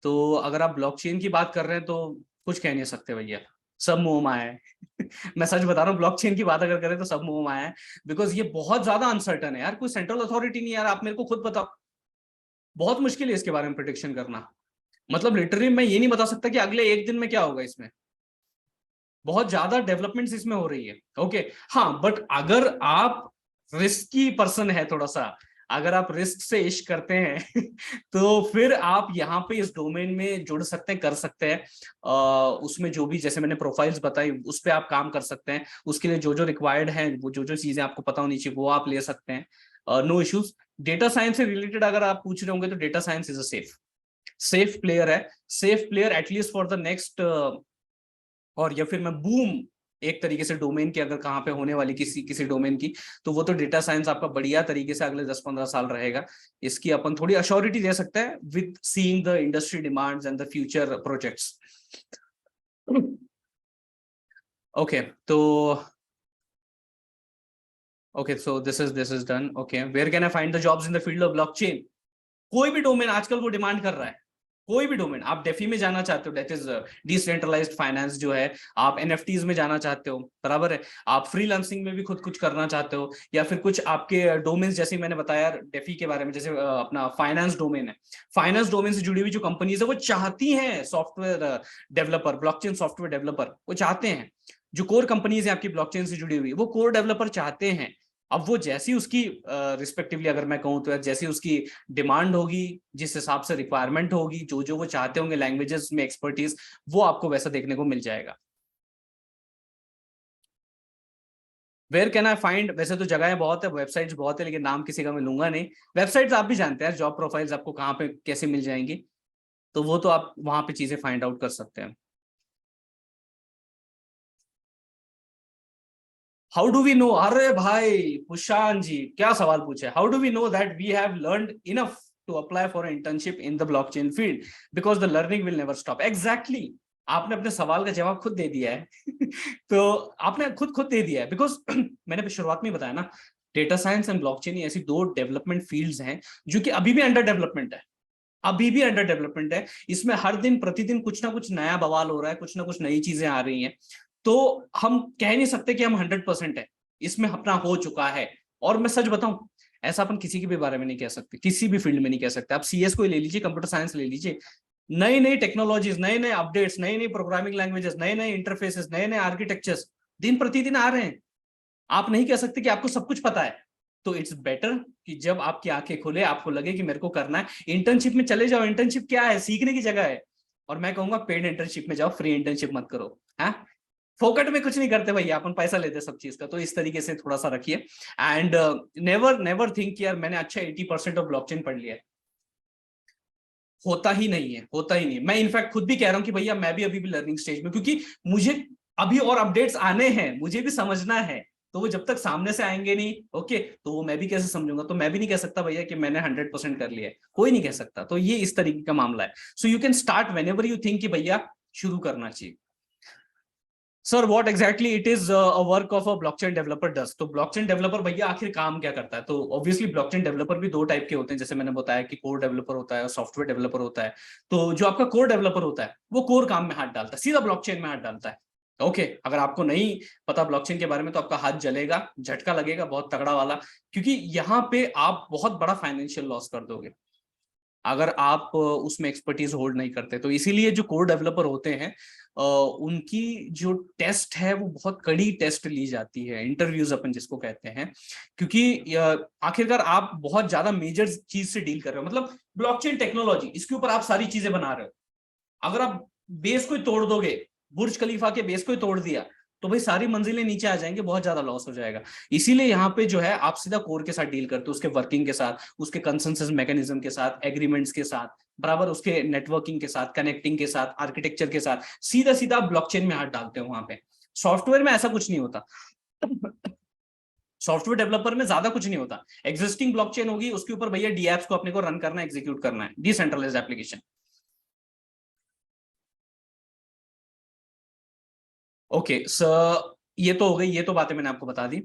तो अगर आप ब्लॉकचेन की बात कर रहे हैं तो कुछ कह नहीं सकते भैया, सब मुंह में आया है। मैं सच बता रहा हूँ, ब्लॉकचेन की बात अगर करें तो सब मुंह में आया है, बिकॉज ये बहुत ज्यादा अनसर्टन है यार, कोई सेंट्रल अथॉरिटी नहीं है यार, आप मेरे को खुद बताओ, बहुत मुश्किल है इसके बारे में प्रिडिक्शन करना। मतलब लिटरली मैं ये नहीं बता सकता कि अगले 1 दिन में क्या होगा इसमें, बहुत ज्यादा डेवलपमेंट्स इसमें हो रही है। ओके, हाँ, बट अगर आप रिस्की पर्सन है थोड़ा सा, अगर आप रिस्क से इश्क करते हैं तो फिर आप यहाँ पे इस डोमेन में जुड़ सकते हैं, कर सकते हैं। उसमें जो भी, जैसे मैंने प्रोफाइल्स बताई, उस पर आप काम कर सकते हैं। उसके लिए जो जो रिक्वायर्ड है, वो जो जो चीजें आपको पता होनी चाहिए वो आप ले सकते हैं, नो इश्यूज। डेटा साइंस से रिलेटेड अगर आप पूछ रहे होंगे तो data science is a safe player है, safe player at least for the next, और या फिर मैं बूम एक तरीके से डोमेन की अगर कहाँ पे होने वाली किसी डोमेन की, तो वो तो डेटा साइंस आपका बढ़िया तरीके से अगले 10-15 साल रहेगा। इसकी अपन थोड़ी अश्योरिटी दे सकते हैं with seeing the industry demands and the future projects. Okay, तो okay, so this is done. Okay, where can I find the jobs in the field of blockchain? कोई भी डोमेन आजकल वो डिमांड कर रहा है, कोई भी डोमेन, आप डेफी में जाना चाहते हो, दैट इज डिसेंट्रलाइज्ड फाइनेंस जो है, आप एनएफटीज में जाना चाहते हो, बराबर है, आप फ्रीलांसिंग में भी खुद कुछ करना चाहते हो, या फिर कुछ आपके डोमेन्स जैसे मैंने बताया डेफी के बारे में, जैसे अपना फाइनेंस डोमेन है, फाइनेंस डोमेन से जुड़ी हुई जो कंपनीज है वो चाहती हैं software developer, blockchain software developer, वो चाहते हैं, जो कोर कंपनीज है आपकी ब्लॉकचेन से जुड़ी हुई वो कोर डेवलपर चाहते हैं। अब वो जैसी उसकी रिस्पेक्टिवली अगर मैं कहूँ तो जैसी उसकी डिमांड होगी, जिस हिसाब से रिक्वायरमेंट होगी, जो जो वो चाहते होंगे लैंग्वेजेस में एक्सपर्टीज, वो आपको वैसा देखने को मिल जाएगा। वेयर कैन आई फाइंड, वैसे तो जगहें बहुत है, वेबसाइट्स बहुत है, लेकिन नाम किसी का मैं लूंगा नहीं। वेबसाइट्स आप भी जानते हैं, जॉब प्रोफाइल्स आपको कहाँ पे कैसे मिल जाएंगी, तो वो तो आप वहां पे चीजें फाइंड आउट कर सकते हैं। हाउ डू वी नो, अरे भाई पुशान जी क्या सवाल पूछे, how do we know that we have learned enough to apply for internship in the blockchain field, because the learning will never stop. Exactly, आपने अपने सवाल का जवाब खुद दे दिया है तो आपने खुद दे दिया है, बिकॉज मैंने शुरुआत में बताया ना, डेटा साइंस एंड ब्लॉकचेन ऐसी दो डेवलपमेंट फील्ड्स हैं जो कि अभी भी अंडर डेवलपमेंट है, अभी भी अंडर डेवलपमेंट है। इसमें हर दिन प्रतिदिन कुछ ना कुछ नया बवाल हो रहा है, कुछ ना कुछ नई चीजें आ रही हैं, तो हम कह नहीं सकते कि हम 100% है, इसमें अपना हो चुका है। और मैं सच बताऊं, ऐसा अपन किसी के भी बारे में नहीं कह सकते, किसी भी फील्ड में नहीं कह सकते। आप सीएस को ले लीजिए, कंप्यूटर साइंस ले लीजिए, नई नई टेक्नोलॉजीज, नए नए अपडेट्स, नई नई प्रोग्रामिंग लैंग्वेजेस, नए नए इंटरफेसेस, नए नए आर्किटेक्चर्स दिन प्रतिदिन आ रहे हैं। आप नहीं कह सकते कि आपको सब कुछ पता है। तो इट्स बेटर कि जब आपकी आंखें खुले, आपको लगे कि मेरे को करना है, इंटर्नशिप में चले जाओ। इंटर्नशिप क्या है, सीखने की जगह है। और मैं कहूंगा पेड इंटर्नशिप में जाओ, फ्री इंटर्नशिप मत करो। हाँ, फोकट में कुछ नहीं करते भैया, अपन पैसा लेते सब चीज का। तो इस तरीके से थोड़ा सा रखिए। एंड नेवर नेवर थिंक कि यार मैंने अच्छा 80% ऑफ ब्लॉकचेन पढ़ लिया है। होता ही नहीं है, होता ही नहीं। मैं इनफैक्ट खुद भी कह रहा हूँ कि भैया मैं भी अभी भी लर्निंग स्टेज में, क्योंकि मुझे अभी और अपडेट्स आने हैं, मुझे भी समझना है। तो वो जब तक सामने से आएंगे नहीं, ओके, तो वो मैं भी कैसे समझूंगा। तो मैं भी नहीं कह सकता भैया कि मैंने 100% कर लिया है, कोई नहीं कह सकता। तो ये इस तरीके का मामला है। So you can start whenever you think कि भैया शुरू करना चाहिए। Sir what exactly it is a work of a blockchain developer does. तो ब्लॉकचेन डेवलपर भैया आखिर काम क्या करता है। तो ऑब्वियसली ब्लॉकचेन डेवलपर भी दो टाइप के होते हैं, जैसे मैंने बताया कि कोर डेवलपर होता है और सॉफ्टवेयर डेवलपर होता है। तो जो आपका कोर डेवलपर होता है वो कोर काम में हाथ डालता है, सीधा ब्लॉकचेन में हाथ डालता है। ओके, अगर आपको नहीं पता ब्लॉकचेन के बारे में तो आपका हाथ जलेगा, झटका लगेगा बहुत तगड़ा वाला, क्योंकि यहाँ पे आप बहुत बड़ा फाइनेंशियल लॉस कर दोगे अगर आप उसमें एक्सपर्टीज होल्ड नहीं करते। तो इसीलिए जो कोर डेवलपर होते हैं उनकी जो टेस्ट है वो बहुत कड़ी टेस्ट ली जाती है, इंटरव्यूज अपन जिसको कहते हैं। क्योंकि आखिरकार आप बहुत ज्यादा मेजर चीज से डील कर रहे हो, मतलब ब्लॉकचेन टेक्नोलॉजी, इसके ऊपर आप सारी चीजें बना रहे हो। अगर आप बेस को ही तोड़ दोगे, बुर्ज खलीफा के बेस को ही तोड़ दिया, तो भाई सारी मंजिलें नीचे आ जाएंगे, बहुत ज्यादा लॉस हो जाएगा। इसीलिए यहाँ पे जो है आप सीधा कोर के साथ डील करते हो, उसके वर्किंग के साथ, उसके कंसेंसस मैकेनिज्म के साथ, एग्रीमेंट्स के साथ, बराबर उसके नेटवर्किंग के साथ, कनेक्टिंग के साथ, आर्किटेक्चर के साथ, सीधा सीधा ब्लॉकचेन में हाथ डालते हो वहां पे। सॉफ्टवेयर में ऐसा कुछ नहीं होता। सॉफ्टवेयर डेवलपर में ज्यादा कुछ नहीं होता। एग्जिस्टिंग ब्लॉकचेन होगी, उसके ऊपर भैया डीएप्स को अपने को रन करना है, एग्जीक्यूट करना है, डिसेंट्रलाइज्ड एप्लीकेशन। ओके सर, ये तो हो गई, ये तो बातें मैंने आपको बता दी।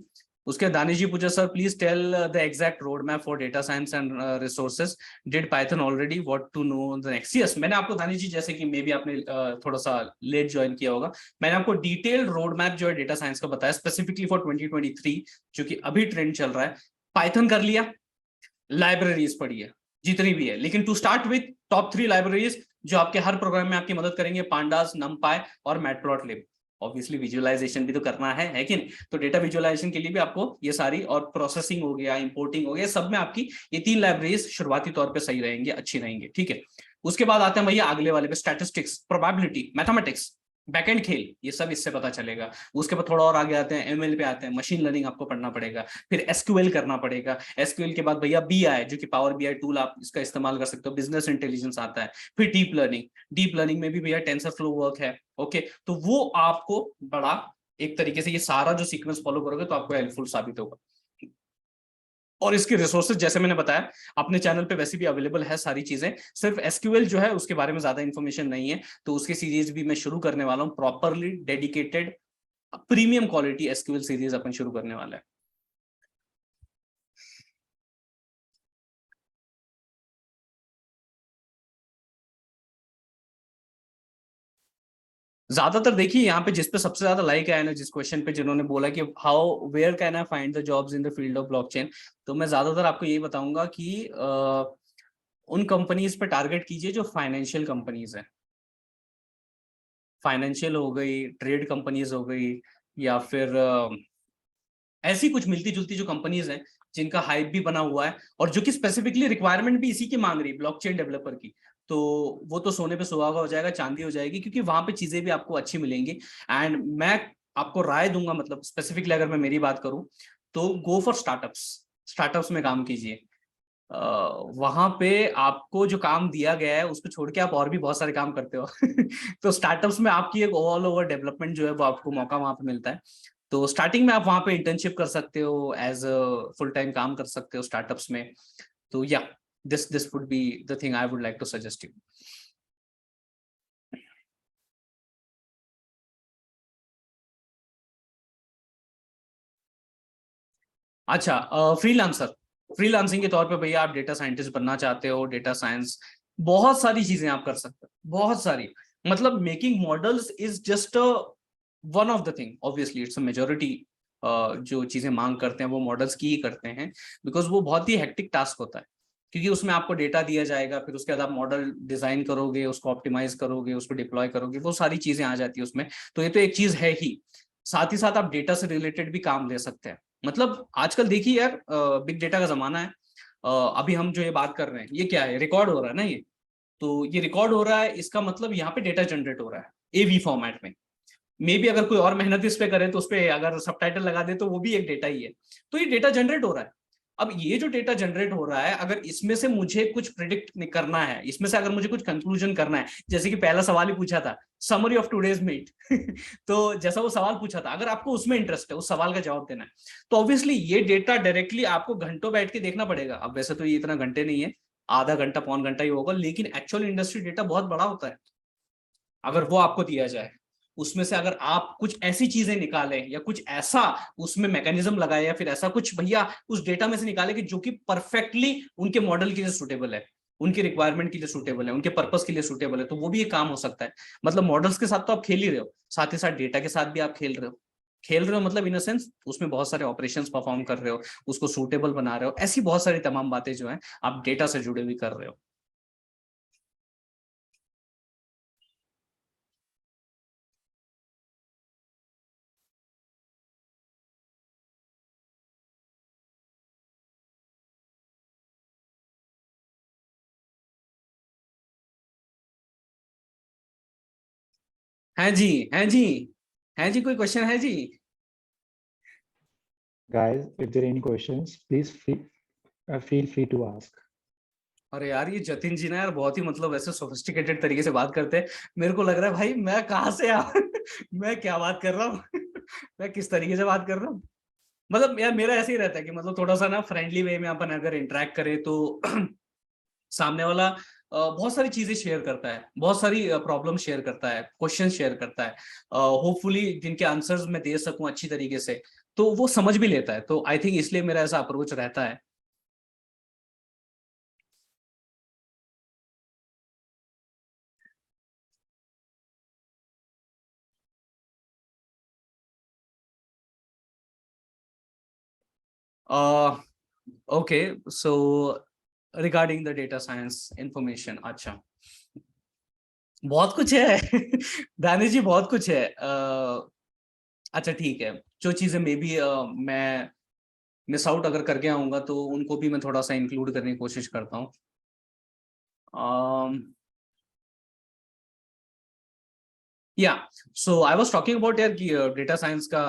उसके दानिश जी पूछा, sir please tell the exact road map for data science and resources, did Python already, what to know the next. Yes, मैंने आपको दानिश जी, जैसे कि मे बी आपने थोड़ा सा लेट ज्वाइन किया होगा, मैंने आपको डिटेल्ड रोड मैप जो है डेटा साइंस का बताया, स्पेसिफिकली फॉर 2023 जो कि अभी ट्रेंड चल रहा है। पाइथन कर लिया, लाइब्रेरीज पढ़ी है जितनी भी है, लेकिन to start with top 3 libraries जो आपके हर प्रोग्राम में आपकी मदद करेंगे, पांडास, नमपाई और मैटप्लॉटलिब। ऑब्वियसली विजुअलाइजेशन भी तो करना है कि नहीं। तो डेटा विजुअलाइजेशन के लिए भी आपको ये सारी, और प्रोसेसिंग हो गया, इंपोर्टिंग हो गया, सब में आपकी ये 3 लाइब्रेरीज शुरुआती तौर पे सही रहेंगे, अच्छी रहेंगे, ठीक है। उसके बाद आते हैं भैया अगले वाले पे, स्टैटिस्टिक्स, प्रोबेबिलिटी, मैथमेटिक्स, बैकएंड खेल, ये सब इससे पता चलेगा। उसके बाद थोड़ा और आगे आते हैं, एमएल पे आते हैं, मशीन लर्निंग आपको पढ़ना पड़ेगा, फिर एसक्यूएल करना पड़ेगा। एसक्यूएल के बाद भैया बीआई, जो कि पावर बीआई टूल, आप इसका इस्तेमाल कर सकते हो, बिजनेस इंटेलिजेंस आता है। फिर डीप लर्निंग, डीप लर्निंग में भी भैया टेंसर फ्लो वर्क है। ओके, तो वो आपको बड़ा एक तरीके से ये सारा जो सीक्वेंस फॉलो करोगे तो आपको हेल्पफुल साबित होगा। और इसके रिसोर्सेज जैसे मैंने बताया अपने चैनल पे वैसे भी अवेलेबल है सारी चीजें। सिर्फ एसक्यूएल जो है उसके बारे में ज्यादा इंफॉर्मेशन नहीं है, तो उसकी सीरीज भी मैं शुरू करने वाला हूँ, properly dedicated premium quality SQL series अपन शुरू करने वाला है। ज्यादातर देखिए यहाँ पे जिस पे सबसे ज्यादा लाइक आया ना, जिस क्वेश्चन पे जिन्होंने बोला कि how where can I find the jobs in the field of blockchain, तो मैं ज्यादातर आपको यही बताऊंगा कि उन कंपनीज पे टारगेट कीजिए जो फाइनेंशियल कंपनीज है। फाइनेंशियल हो गई, ट्रेड कंपनीज हो गई, या फिर ऐसी कुछ मिलती जुलती जो कंपनीज हैं जिनका हाइप भी बना हुआ है और जो कि स्पेसिफिकली रिक्वायरमेंट भी इसी की मांग रही है, ब्लॉकचेन डेवलपर की। तो वो तो सोने पे सुहागा हो जाएगा, चांदी हो जाएगी, क्योंकि वहां पे चीजें भी आपको अच्छी मिलेंगी। एंड मैं आपको राय दूंगा, मतलब स्पेसिफिकली अगर मैं मेरी बात करूं तो गो फॉर स्टार्टअप्स। स्टार्टअप्स में काम कीजिए। वहां पे आपको जो काम दिया गया है उसको छोड़ के आप और भी बहुत सारे काम करते हो तो स्टार्टअप्स में आपकी एक ऑल ओवर डेवलपमेंट जो है वो आपको मौका वहां पे मिलता है। तो स्टार्टिंग में आप वहां पे इंटर्नशिप कर सकते हो, एज फुल टाइम काम कर सकते हो स्टार्टअप्स में। तो yeah this would be the thing I would like to suggest you. अच्छा, फ्रीलांसर। फ्रीलांसिंग के तौर पे भैया आप डेटा साइंटिस्ट बनना चाहते हो, डेटा साइंस, बहुत सारी चीजें आप कर सकते हो, बहुत सारी। मतलब making models is just one of the thing, obviously it's a majority. जो चीजें मांग करते हैं वो मॉडल्स की ही करते हैं, बिकॉज वो बहुत ही हेक्टिक टास्क होता है। क्योंकि उसमें आपको डेटा दिया जाएगा, फिर उसके बाद आप मॉडल डिजाइन करोगे, उसको ऑप्टिमाइज करोगे, उसको डिप्लॉय करोगे, वो सारी चीजें आ जाती है उसमें। तो ये तो एक चीज है ही, साथ ही साथ आप डेटा से रिलेटेड भी काम ले सकते हैं। मतलब आजकल देखिए यार, बिग डेटा का जमाना है। अभी हम जो ये बात कर रहे हैं ये क्या है, रिकॉर्ड हो रहा है ना ये। तो ये रिकॉर्ड हो रहा है, इसका मतलब यहाँ पे डेटा जनरेट हो रहा है एवी फॉर्मेट में। मे बी अगर कोई और मेहनत इस पे करे तो उस पे अगर सबटाइटल लगा दे तो वो भी एक डेटा ही है। तो ये डेटा जनरेट हो रहा है। अब ये जो डेटा जनरेट हो रहा है, अगर इसमें से मुझे कुछ प्रिडिक्ट करना है, इसमें से अगर मुझे कुछ कंक्लूजन करना है, जैसे कि पहला सवाल ही पूछा था, समरी ऑफ टुडेज मीट तो जैसा वो सवाल पूछा था, अगर आपको उसमें इंटरेस्ट है, उस सवाल का जवाब देना है, तो ऑब्वियसली ये डेटा डायरेक्टली आपको घंटों बैठ के देखना पड़ेगा। अब वैसे तो ये इतना घंटे नहीं है, आधा घंटा पौन घंटा ही होगा, लेकिन एक्चुअल इंडस्ट्री डेटा बहुत बड़ा होता है। अगर वो आपको दिया जाए, उसमें से अगर आप कुछ ऐसी चीजें निकालें या कुछ ऐसा उसमें मैकेनिज्म लगाए, या फिर ऐसा कुछ भैया उस डेटा में से निकाले कि जो कि परफेक्टली उनके मॉडल के लिए सूटेबल है, उनके रिक्वायरमेंट के लिए सूटेबल है, उनके पर्पस के लिए सूटेबल है, तो वो भी एक काम हो सकता है। मतलब मॉडल्स के साथ तो आप खेल ही रहे हो, साथ ही साथ डेटा के साथ भी आप खेल रहे हो। खेल रहे हो मतलब इन अ सेंस उसमें बहुत सारे ऑपरेशंस परफॉर्म कर रहे हो, उसको सूटेबल बना रहे हो, ऐसी बहुत सारी तमाम बातें जो है आप डेटा से जुड़े हुए कर रहे हो। है जी, है जी, है जी, कोई क्वेश्चन है जी? Guys, if there are any questions, please feel free to ask. अरे यार, ये जतिन जी ना यार बहुत ही मतलब ऐसे सोफिस्टिकेटेड तरीके से बात करते हैं। मेरे को लग रहा है भाई मैं कहाँ से मैं क्या बात कर रहा हूँ मैं किस तरीके से बात कर रहा हूँ। मतलब यार मेरा ऐसे ही रहता है कि मतलब थोड़ा सा ना फ्रेंडली वे में अपन अगर इंटरेक्ट करें तो सामने वाला बहुत सारी चीजें शेयर करता है, बहुत सारी प्रॉब्लम शेयर करता है, क्वेश्चन शेयर करता है, होपफुली जिनके आंसर्स मैं दे सकूं अच्छी तरीके से, तो वो समझ भी लेता है। तो आई थिंक इसलिए मेरा ऐसा अप्रोच रहता है। Okay, so regarding the data science information, अच्छा बहुत कुछ है दानिश जी, बहुत कुछ है। अच्छा ठीक है, जो चीजें मे बी मैं मिस आउट अगर करके आऊंगा तो उनको भी मैं थोड़ा सा इंक्लूड करने की कोशिश करता हूँ। या सो आई वाज टॉकिंग अबाउट यार कि डेटा साइंस का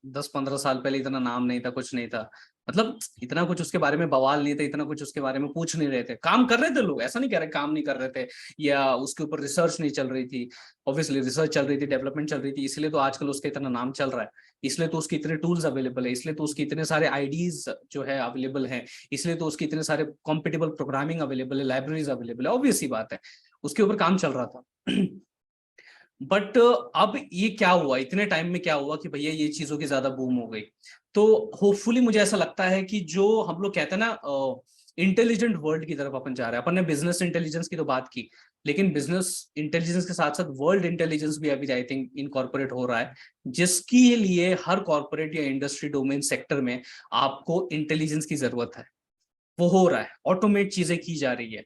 10-15 साल पहले इतना नाम नहीं था, कुछ नहीं था। मतलब इतना कुछ उसके बारे में बवाल नहीं था, इतना कुछ उसके बारे में पूछ नहीं रहे थे, काम कर रहे थे लोग, ऐसा नहीं कह रहे काम नहीं कर रहे थे, या उसके ऊपर रिसर्च नहीं चल रही थी। ऑब्वियसली रिसर्च चल रही थी, डेवलपमेंट चल रही थी, इसलिए तो आजकल उसका इतना नाम चल रहा है, इसलिए तो उसके इतने टूल्स अवेलेबल है, इसलिए तो उसके इतने सारे आईडीज जो है अवेलेबल है, इसलिए तो उसके इतने सारे कॉम्पिटेबल प्रोग्रामिंग अवेलेबल है, लाइब्रेरीज अवेलेबल है। ऑब्वियस सी बात है, उसके ऊपर काम चल रहा था बट अब ये क्या हुआ, इतने टाइम में क्या हुआ कि भैया ये चीजों की ज्यादा बूम हो गई। तो होपफुली मुझे ऐसा लगता है कि जो हम लोग कहते हैं ना इंटेलिजेंट वर्ल्ड की तरफ अपन जा रहे हैं। अपन ने बिजनेस इंटेलिजेंस की तो बात की, लेकिन बिजनेस इंटेलिजेंस के साथ साथ वर्ल्ड इंटेलिजेंस भी अभी आई थिंक इनकॉर्पोरेट हो रहा है, जिसके लिए हर कॉर्पोरेट या इंडस्ट्री डोमेन सेक्टर में आपको इंटेलिजेंस की जरूरत है। वो हो रहा है, ऑटोमेट चीजें की जा रही है।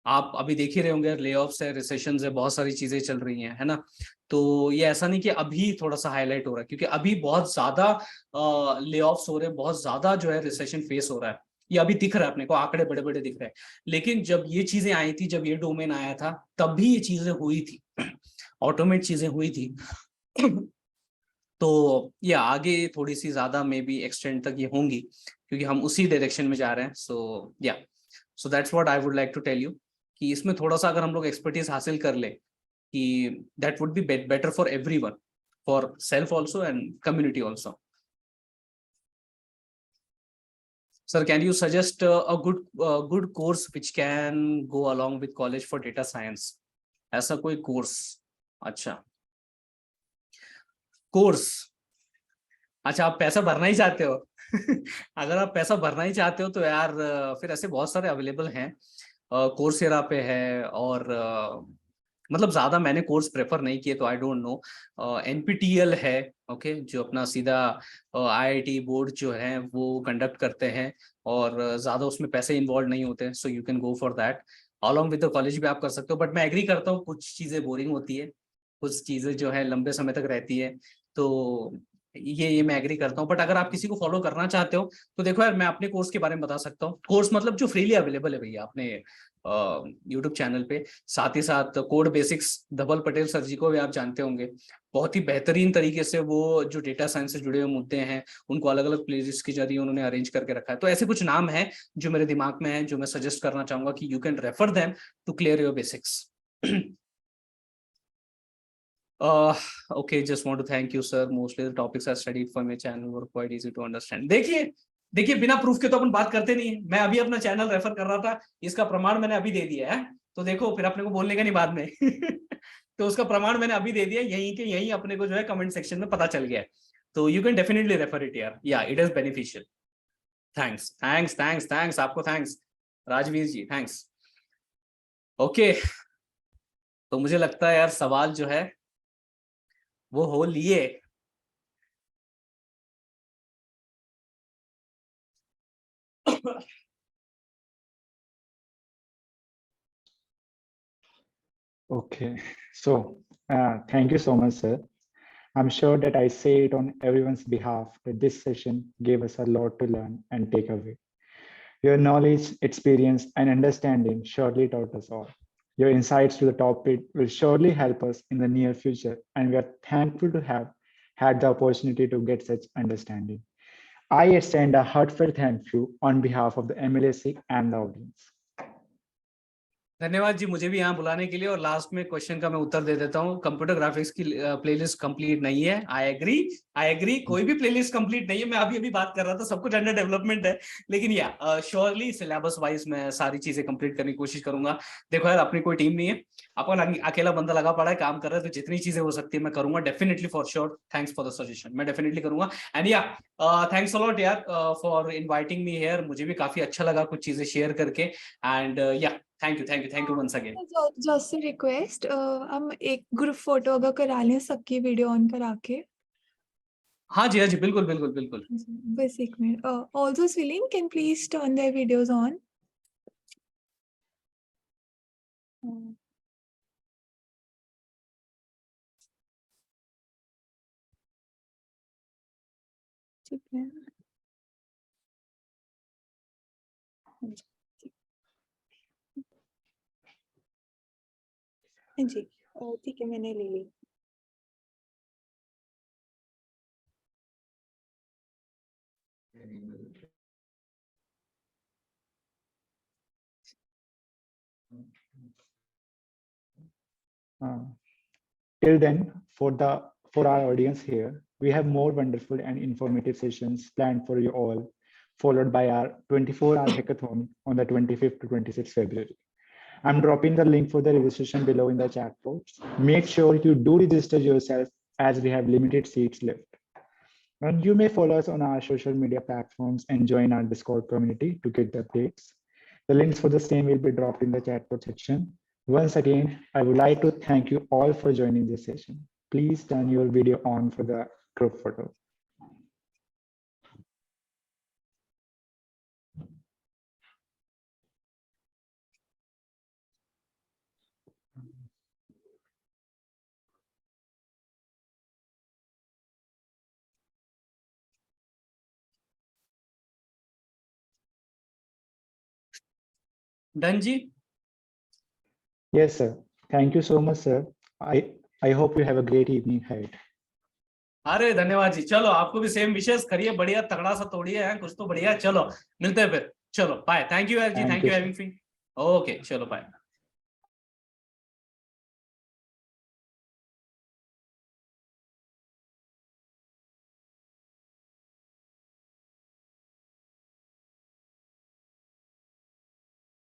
आप अभी देख ही रहे होंगे, ले ऑफ्स है, रिसेशन है, बहुत सारी चीजें चल रही हैं, है ना। तो ये ऐसा नहीं कि अभी थोड़ा सा हाईलाइट हो रहा है, क्योंकि अभी बहुत ज्यादा ले ऑफ्स हो रहे हैं, बहुत ज्यादा जो है रिसेशन फेस हो रहा है। ये अभी दिख रहा है अपने को, आंकड़े बड़े बड़े दिख रहे हैं। लेकिन जब ये चीजें आई थी, जब ये डोमेन आया था, तब भी ये चीजें हुई थी, ऑटोमेट चीजें हुई थी। तो ये आगे थोड़ी सी ज्यादा मे बी एक्सटेंड तक ये होंगी, क्योंकि हम उसी डायरेक्शन में जा रहे हैं। So that's what I would like to tell you, कि इसमें थोड़ा सा अगर हम लोग एक्सपर्टीज हासिल कर ले, कि that would be better for everyone, for self also and community also. Sir, can you suggest a good course which can go along with college for data science? ऐसा कोई कोर्स? अच्छा, कोर्स। अच्छा, आप पैसा भरना ही चाहते हो? अगर आप पैसा भरना ही चाहते हो तो यार फिर ऐसे बहुत सारे अवेलेबल हैं, कोर्सेरा पे है, और मतलब ज्यादा मैंने कोर्स प्रेफर नहीं किए, तो आई डोंट नो। एनपीटीईएल है, ओके, जो अपना सीधा आईआईटी बोर्ड जो है वो कंडक्ट करते हैं, और ज्यादा उसमें पैसे इन्वॉल्व नहीं होते, so you can go for that. Along with the college भी आप कर सकते हो, बट मैं एग्री करता हूँ, कुछ चीजें बोरिंग होती है, कुछ चीजें जो है लंबे समय तक रहती है, तो ये मैं एग्री करता हूँ। बट अगर आप किसी को फॉलो करना चाहते हो तो देखो यार, मैं अपने कोर्स के बारे में बता सकता हूँ। कोर्स मतलब जो फ्रीली अवेलेबल है भैया अपने यूट्यूब चैनल पे। साथ ही साथ कोड बेसिक्स, धवल पटेल सर जी को भी आप जानते होंगे, बहुत ही बेहतरीन तरीके से वो जो डेटा साइंस से जुड़े हुए मुद्दे हैं उनको अलग अलग प्लेलिस्ट के जरिए उन्होंने अरेंज करके रखा है। तो ऐसे कुछ नाम हैं जो मेरे दिमाग में है, जो मैं सजेस्ट करना चाहूंगा कि you can refer them to clear your basics. Okay, just want to thank you, sir. Mostly the topics I studied for my channel were quite easy to understand. देखिए बिना प्रूफ के तो अपन बात करते नहीं है। मैं अभी अपना चैनल रेफर कर रहा था, इसका प्रमाण मैंने अभी दे दिया है, तो देखो फिर अपने को बोलने का नहीं बाद में। तो उसका प्रमाण मैंने अभी दे दिया, यहीं के यहीं अपने को जो है कमेंट सेक्शन में पता चल गया है। तो you can definitely refer it यार, या it is beneficial. Thanks thanks thanks thanks आपको, थैंक्स राजवीर जी, थैंक्स। ओके, तो मुझे लगता है यार सवाल जो है वो हो लिए। Okay, so thank you so much, sir. I'm sure that I say it on everyone's behalf that this session gave us a lot to learn and take away. Your knowledge, experience, and understanding surely taught us all. Your insights to the topic will surely help us in the near future, and we are thankful to have had the opportunity to get such understanding. I extend a heartfelt thank you on behalf of the MLAC and the audience. धन्यवाद जी मुझे भी यहाँ बुलाने के लिए। और last में question का मैं उत्तर दे देता हूँ, कंप्यूटर ग्राफिक्स की प्लेलिस्ट कंप्लीट नहीं है। आई एग्री, कोई भी प्लेलिस्ट कंप्लीट नहीं है। मैं अभी बात कर रहा था, सब कुछ अंडर डेवलपमेंट है, लेकिन या श्योरली सिलेबस वाइज मैं सारी चीजें कंप्लीट करने की कोशिश करूंगा। देखो यार, अपनी कोई टीम नहीं है, अपन अकेला बंदा लगा पड़ा है, काम कर रहा है, तो जितनी चीजें हो सकती है मैं करूंगा definitely, for sure. Thanks for the suggestion, मैं डेफिनेटली करूंगा। एंड या थैंक्स अ लॉट यार फॉर इनवाइटिंग मी हियर, मुझे भी काफी अच्छा लगा कुछ चीजें शेयर करके। And yeah thank you once again. Just request, हम एक ग्रुप फोटो अगर करा लें सबकी वीडियो ऑन करा के। हाँ जी बिल्कुल बिल्कुल बिल्कुल। बस एक मिनट। ऑल्सो स्विलिंग can please turn their videos on. ठीक है। हाँ जी, ठीक है, मैंने ले ली। Till then, for our audience here, we have more wonderful and informative sessions planned for you all, followed by our 24-hour hackathon on the 25th to 26th February. I'm dropping the link for the registration below in the chat box. Make sure you do register yourself as we have limited seats left. And you may follow us on our social media platforms and join our Discord community to get the updates. The links for the same will be dropped in the chat box section. Once again, I would like to thank you all for joining this session. Please turn your video on for the group photo. Done जी? Yes, sir. Thank you so much, sir. I hope you have a great evening ahead. अरे धन्यवाद जी, चलो आपको भी same विशेष करिए, बढ़िया तगड़ा सा तोड़िए है कुछ तो बढ़िया। चलो मिलते हैं फिर, चलो बाय, थैंक यू जी, Thank thank you, you sir. Having me. Okay चलो बाय।